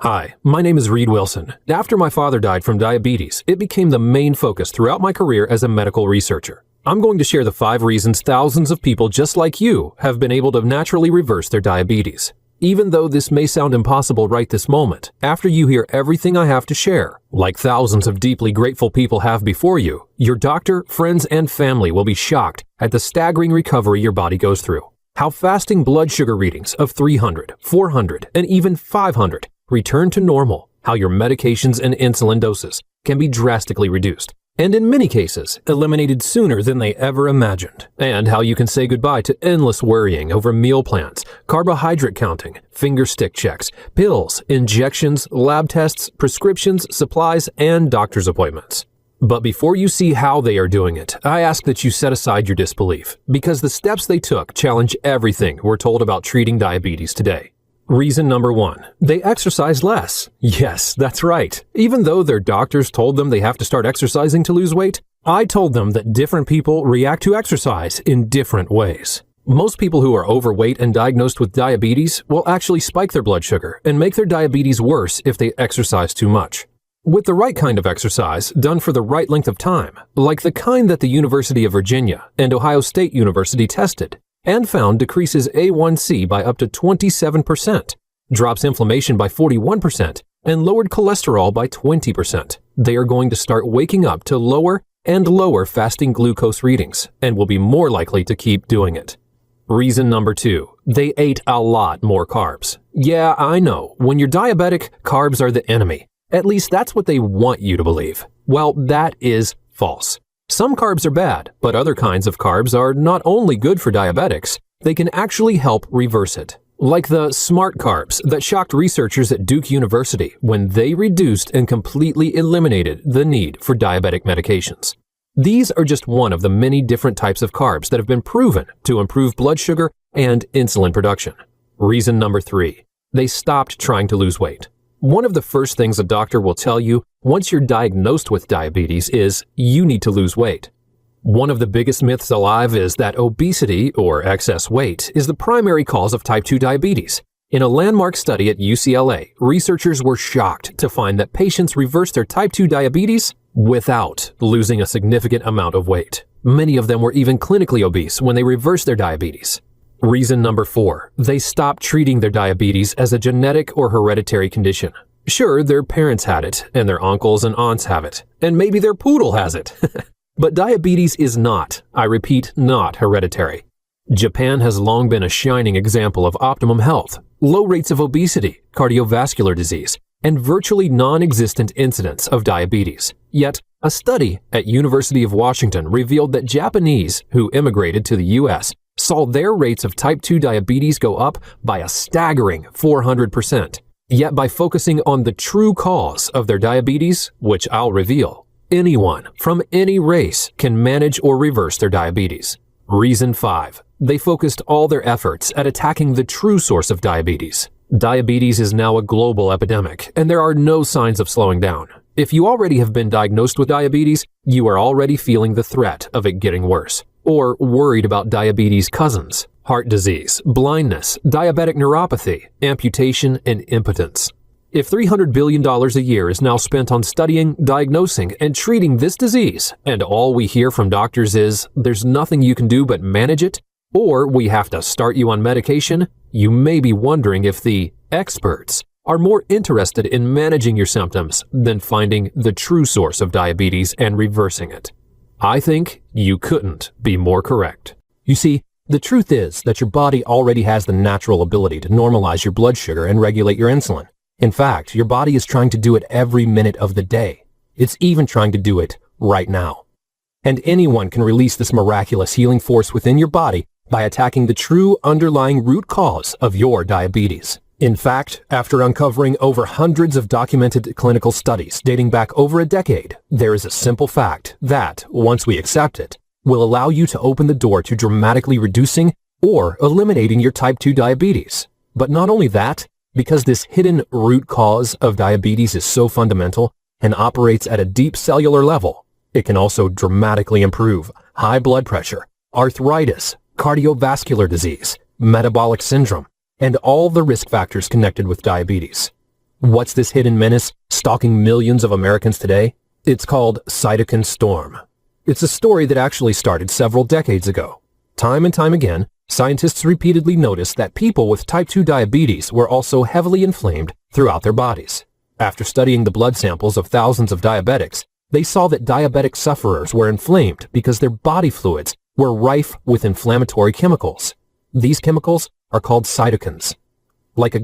Hi, my name is Reed Wilson. After my father died from diabetes, it became the main focus throughout my career as a medical researcher. I'm going to share the 5 reasons thousands of people just like you have been able to naturally reverse their diabetes. Even though this may sound impossible right this moment, after you hear everything I have to share, like thousands of deeply grateful people have before you, your doctor, friends, and family will be shocked at the staggering recovery your body goes through. How fasting blood sugar readings of 300, 400, and even 500 return to normal, how your medications and insulin doses can be drastically reduced, and in many cases, eliminated sooner than they ever imagined, and how you can say goodbye to endless worrying over meal plans, carbohydrate counting, finger stick checks, pills, injections, lab tests, prescriptions, supplies, and doctor's appointments. But before you see how they are doing it, I ask that you set aside your disbelief, because the steps they took challenge everything we're told about treating diabetes today. Reason number 1, they exercise less. Yes, that's right. Even though their doctors told them they have to start exercising to lose weight, I told them that different people react to exercise in different ways. Most people who are overweight and diagnosed with diabetes will actually spike their blood sugar and make their diabetes worse if they exercise too much. With the right kind of exercise, done for the right length of time, like the kind that the University of Virginia and Ohio State University tested, and found decreases A1C by up to 27%, drops inflammation by 41%, and lowered cholesterol by 20%. They are going to start waking up to lower and lower fasting glucose readings and will be more likely to keep doing it. Reason number 2, they ate a lot more carbs. Yeah, I know, when you're diabetic, carbs are the enemy. At least that's what they want you to believe. Well, that is false. Some carbs are bad, but other kinds of carbs are not only good for diabetics, they can actually help reverse it. Like the smart carbs that shocked researchers at Duke University when they reduced and completely eliminated the need for diabetic medications. These are just one of the many different types of carbs that have been proven to improve blood sugar and insulin production. Reason number 3, they stopped trying to lose weight. One of the first things a doctor will tell you once you're diagnosed with diabetes is you need to lose weight. One of the biggest myths alive is that obesity, or excess weight, is the primary cause of type 2 diabetes. In a landmark study at UCLA, researchers were shocked to find that patients reversed their type 2 diabetes without losing a significant amount of weight. Many of them were even clinically obese when they reversed their diabetes. Reason number 4, they stopped treating their diabetes as a genetic or hereditary condition. Sure, their parents had it, and their uncles and aunts have it, and maybe their poodle has it. But diabetes is not, I repeat, not hereditary. Japan has long been a shining example of optimum health, low rates of obesity, cardiovascular disease, and virtually non-existent incidence of diabetes. Yet, a study at University of Washington revealed that Japanese who immigrated to the U.S. saw their rates of type 2 diabetes go up by a staggering 400%. Yet by focusing on the true cause of their diabetes, which I'll reveal, anyone from any race can manage or reverse their diabetes. Reason 5, they focused all their efforts at attacking the true source of diabetes. Diabetes is now a global epidemic, and there are no signs of slowing down. If you already have been diagnosed with diabetes, you are already feeling the threat of it getting worse, or worried about diabetes cousins, heart disease, blindness, diabetic neuropathy, amputation, and impotence. If $300 billion a year is now spent on studying, diagnosing, and treating this disease, and all we hear from doctors is there's nothing you can do but manage it, or we have to start you on medication, you may be wondering if the experts are more interested in managing your symptoms than finding the true source of diabetes and reversing it. I think you couldn't be more correct. You see, the truth is that your body already has the natural ability to normalize your blood sugar and regulate your insulin. In fact, your body is trying to do it every minute of the day. It's even trying to do it right now. And anyone can release this miraculous healing force within your body by attacking the true underlying root cause of your diabetes. In fact, after uncovering over hundreds of documented clinical studies dating back over a decade, there is a simple fact that, once we accept it, will allow you to open the door to dramatically reducing or eliminating your type 2 diabetes. But not only that, because this hidden root cause of diabetes is so fundamental and operates at a deep cellular level, it can also dramatically improve high blood pressure, arthritis, cardiovascular disease, metabolic syndrome, and all the risk factors connected with diabetes. What's this hidden menace stalking millions of Americans today? It's called cytokine storm. It's a story that actually started several decades ago. Time and time again, scientists repeatedly noticed that people with type 2 diabetes were also heavily inflamed throughout their bodies. After studying the blood samples of thousands of diabetics, they saw that diabetic sufferers were inflamed because their body fluids were rife with inflammatory chemicals. These chemicals are called cytokines. Like a